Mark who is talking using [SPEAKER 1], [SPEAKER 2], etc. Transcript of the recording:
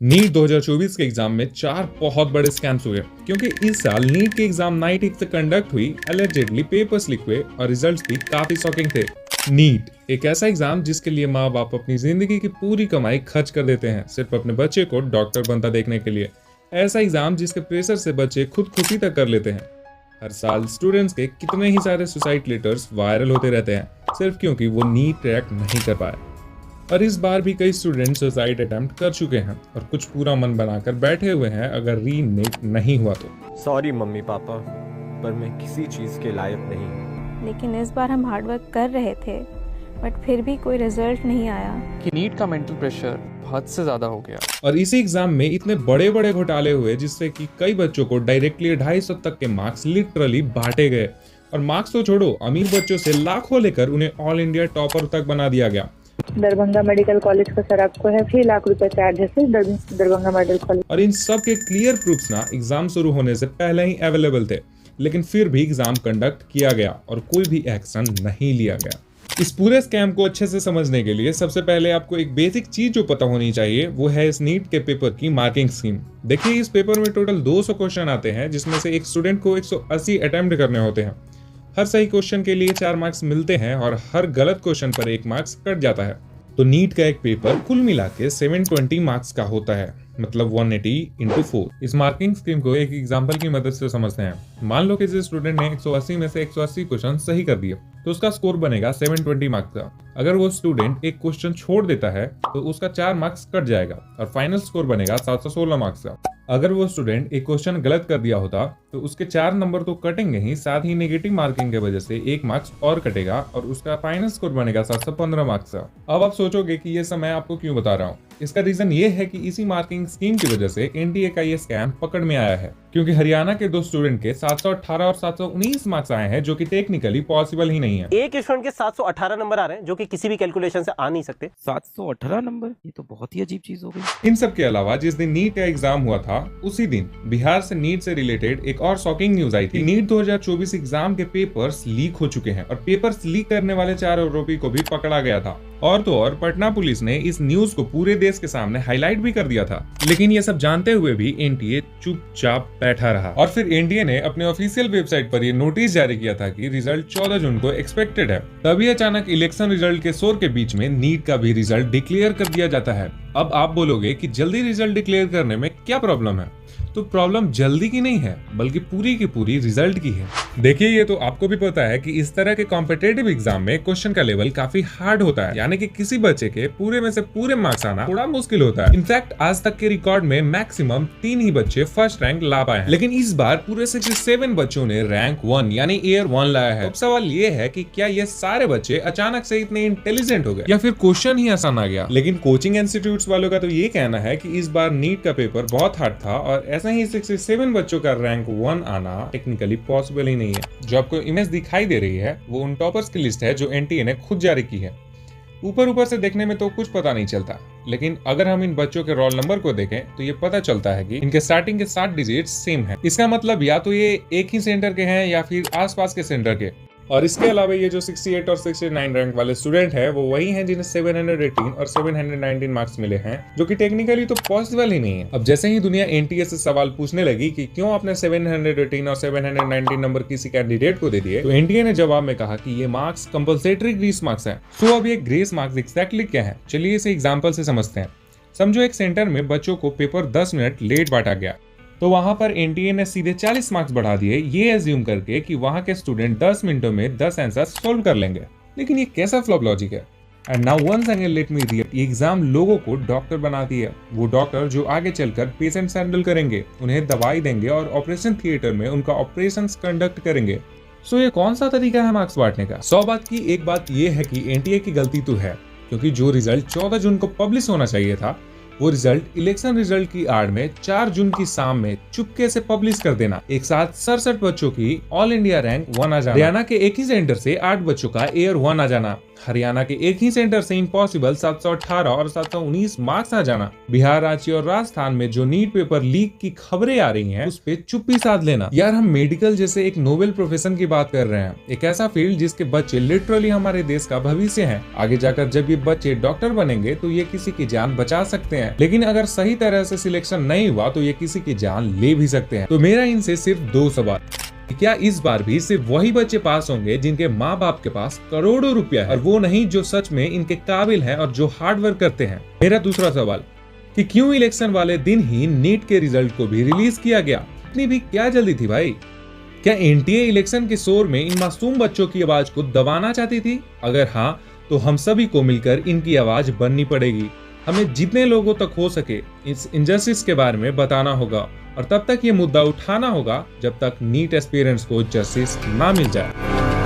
[SPEAKER 1] NEET 2024 के exam में 4 बहुत बड़े स्कैम्स हुए क्योंकि इस साल नीट की एग्जाम नाइट से कंडक्ट हुई, अलेजेडली पेपर्स लीक हुए और रिजल्ट्स भी काफी शॉकिंग थे। नीट एक ऐसा एग्जाम जिसके लिए माँ बाप अपनी जिंदगी की पूरी कमाई खर्च कर देते हैं सिर्फ अपने बच्चे को डॉक्टर बनता देखने के लिए। ऐसा एग्जाम जिसके प्रेशर से बच्चे खुदकुशी तक कर लेते हैं। हर साल स्टूडेंट्स के कितने ही सारे सुसाइड लेटर्स वायरल होते रहते हैं सिर्फ क्योंकि वो नीट क्रैक नहीं कर पाए। और इस बार भी कई स्टूडेंट सुसाइड अटेम्प्ट कर चुके हैं और कुछ पूरा मन बनाकर बैठे हुए हैं अगर री नीट नहीं हुआ तो।
[SPEAKER 2] सॉरी मम्मी पापा, पर मैं किसी चीज के लायक नहीं हूँ।
[SPEAKER 3] लेकिन इस बार हम हार्डवर्क कर रहे थे बट फिर भी कोई रिजल्ट नहीं आया
[SPEAKER 4] कि नीट का मेंटल प्रेशर हद से ज्यादा हो गया।
[SPEAKER 1] और इसी एग्जाम में इतने बड़े बड़े घोटाले हुए जिससे कि कई बच्चों को डायरेक्टली 250 तक के मार्क्स लिटरली बांटे गए। और मार्क्स तो छोड़ो, अमीर बच्चों से लाखों लेकर उन्हें ऑल इंडिया टॉपर तक बना दिया गया।
[SPEAKER 5] दरभंगा मेडिकल कॉलेज का सर आपको है 6 लाख रुपए चार्ज है दरभंगा मेडिकल कॉलेज।
[SPEAKER 1] और इन सब के क्लियर प्रूफ्स ना एग्जाम शुरू होने से पहले ही अवेलेबल थे, लेकिन फिर भी एग्जाम कंडक्ट किया गया और कोई भी एक्शन नहीं लिया गया। इस पूरे स्कैम को अच्छे से समझने के लिए सबसे पहले आपको एक बेसिक चीज जो पता होनी चाहिए वो है इस नीट के पेपर की मार्किंग स्कीम। देखिए, इस पेपर में टोटल 200 क्वेश्चन आते हैं जिसमें से एक स्टूडेंट को 180 अटेम्प्ट करने होते हैं। हर सही क्वेश्चन के लिए 4 मार्क्स मिलते हैं और हर गलत क्वेश्चन पर 1 मार्क्स कट जाता है। तो नीट का एक पेपर कुल मिला के 720 मार्क्स का होता है, मतलब 180 इंटू 4। इस मार्किंग स्कीम को एक एग्जांपल की मदद से समझते हैं। मान लो कि जिस स्टूडेंट ने 180 में से 180 क्वेश्चन सही कर दिए तो उसका स्कोर बनेगा 720 मार्क्स का। अगर वो स्टूडेंट एक क्वेश्चन छोड़ देता है तो उसका 4 मार्क्स कट जाएगा और फाइनल स्कोर बनेगा 716 मार्क्स का। अगर वो स्टूडेंट एक क्वेश्चन गलत कर दिया होता तो उसके 4 नंबर तो कटेंगे ही, साथ ही नेगेटिव मार्किंग की वजह से 1 मार्क्स और कटेगा और उसका फाइनल स्कोर बनेगा 715 मार्क्स का। अब आप सोचोगे कि ये सब मैं आपको क्यों बता रहा हूँ। इसका रीजन ये है कि इसी मार्किंग स्कीम की वजह से एनटीए का ये स्कैम पकड़ में आया है, क्योंकि हरियाणा के 2 स्टूडेंट के 718 और 719 मार्क्स आए हैं जो कि टेक्निकली पॉसिबल ही नहीं है।
[SPEAKER 2] एक स्टूडेंट के 718 नंबर आ रहे हैं जो कि किसी भी कैलकुलेशन से आ नहीं सकते।
[SPEAKER 6] 718 नंबर, ये तो बहुत ही अजीब चीज हो गई।
[SPEAKER 1] इन सब के अलावा जिस दिन नीट का एग्जाम हुआ था उसी दिन बिहार से नीट से रिलेटेड एक और शॉकिंग न्यूज आई थी। नीट 2024 एग्जाम के पेपर्स लीक हो चुके हैं और पेपर्स लीक करने वाले 4 आरोपी को भी पकड़ा गया था। और तो और पटना पुलिस ने इस न्यूज को पूरे देश के सामने हाईलाइट भी कर दिया था। लेकिन ये सब जानते हुए भी एनटीए चुपचाप बैठा रहा और फिर एनटीए ने अपने ऑफिशियल वेबसाइट पर ये नोटिस जारी किया था कि रिजल्ट 14 जून को एक्सपेक्टेड है। तभी अचानक इलेक्शन रिजल्ट के शोर के बीच में नीट का भी रिजल्ट डिक्लेयर कर दिया जाता है। अब आप बोलोगे कि जल्दी रिजल्ट डिक्लेयर करने में क्या प्रॉब्लम है, तो प्रॉब्लम जल्दी की नहीं है बल्कि पूरी की पूरी रिजल्ट की है। देखिए, ये तो आपको भी पता है कि इस तरह के कॉम्पिटेटिव एग्जाम में क्वेश्चन का लेवल काफी हार्ड होता है, यानी कि किसी बच्चे के पूरे में से पूरे मार्क्स आना थोड़ा मुश्किल होता है। इनफैक्ट आज तक के रिकॉर्ड में मैक्सिमम 3 ही बच्चे फर्स्ट रैंक ला पाए हैं, लेकिन इस बार पूरे 67 बच्चों ने रैंक 1 यानी एयर 1 लाया है। अब सवाल ये है कि क्या ये सारे बच्चे अचानक से इतने इंटेलिजेंट हो गए या फिर क्वेश्चन ही आसान आ गया। लेकिन कोचिंग इंस्टीट्यूट वालों का तो ये कहना है कि इस बार नीट का पेपर बहुत हार्ड था और ऐसा ही 67 बच्चों का रैंक 1 आना टेक्निकली पॉसिबल ही नहीं है। जो आपको इमेज दिखाई दे रही है वो उन टॉपर्स की लिस्ट है जो एनटीए ने खुद जारी की है। ऊपर से देखने में तो कुछ पता नहीं चलता, लेकिन अगर हम इन बच्चों के रोल नंबर को देखें तो ये पता चलता है कि इनके स्टार्टिंग के 7 डिजिट्स सेम है। इसका मतलब या तो ये एक ही सेंटर के हैं या फिर आसपास के सेंटर के। और इसके अलावा ये जो 68 और 69 रैंक वाले स्टूडेंट हैं वो वही हैं जिन्हें 718 और 719 मार्क्स मिले हैं, जो कि टेक्निकली तो पॉसिबल ही नहीं है। अब जैसे ही दुनिया एनटीए से सवाल पूछने लगी कि क्यों आपने 718 और 719 नंबर किसी कैंडिडेट को दे दिए, तो एनटीए ने जवाब में कहा कि ये मार्क्स कंपल्सरी ग्रेस मार्क्स है। सो अब ये ग्रेस मार्क्स एग्जैक्टली क्या है, चलिए इसे एग्जाम्पल से समझते हैं। समझो एक सेंटर में बच्चों को पेपर 10 मिनट लेट बांटा गया, तो वहां पर एनटीए ने सीधे 40 मार्क्स बढ़ा दिए, ये एज्यूम करके कि वहां के स्टूडेंट 10 मिनटों में 10 आंसर सोल्व कर लेंगे। लेकिन ये कैसा फ्लॉप लॉजिक है। And now once again let me repeat, ये एग्जाम लोगों को डॉक्टर बनाती है। वो डॉक्टर जो आगे चलकर पेशेंट्स हैंडल करेंगे, उन्हें दवाई देंगे और ऑपरेशन थिएटर में उनका ऑपरेशन कंडक्ट करेंगे। सो ये कौन सा तरीका है मार्क्स बांटने का। 100 बात की एक बात ये है कि एनटीए की गलती तो है, क्योंकि जो रिजल्ट 14 जून को पब्लिश होना चाहिए था वो रिजल्ट इलेक्शन रिजल्ट की आड़ में 4 जून की शाम में चुपके से पब्लिश कर देना। एक साथ 67 बच्चों की ऑल इंडिया रैंक 1 आ जाना, हरियाणा के एक ही सेंटर से 8 बच्चों का एयर 1 आ जाना, हरियाणा के एक ही सेंटर से इम्पॉसिबल 718 और 719 मार्क्स आ जाना। बिहार, रांची और राजस्थान में जो नीट पेपर लीक की खबरें आ रही हैं, उस पे चुप्पी साध लेना। यार हम मेडिकल जैसे एक नोबेल प्रोफेशन की बात कर रहे हैं, एक ऐसा फील्ड जिसके बच्चे लिटरली हमारे देश का भविष्य हैं। आगे जाकर जब ये बच्चे डॉक्टर बनेंगे तो ये किसी की जान बचा सकते हैं, लेकिन अगर सही तरह से सिलेक्शन नहीं हुआ तो ये किसी की जान ले भी सकते हैं। तो मेरा इनसे सिर्फ 2 सवाल, क्या इस बार भी सिर्फ वही बच्चे पास होंगे जिनके माँ बाप के पास करोड़ों रुपया है, और वो नहीं जो सच में इनके काबिल हैं और जो हार्ड वर्क करते हैं? मेरा दूसरा सवाल कि क्यों इलेक्शन वाले दिन ही नीट के रिजल्ट को भी रिलीज किया गया? इतनी भी क्या जल्दी थी भाई? क्या एनटीए इलेक्शन के शोर में इन मासूम बच्चों की आवाज को दबाना चाहती थी? अगर हाँ, तो हम सभी को मिलकर इनकी आवाज बननी पड़ेगी। हमें जितने लोगों तक हो सके इस इनजस्टिस के बारे में बताना होगा, और तब तक ये मुद्दा उठाना होगा जब तक नीट एस्पिरेंट्स को जस्टिस ना मिल जाए।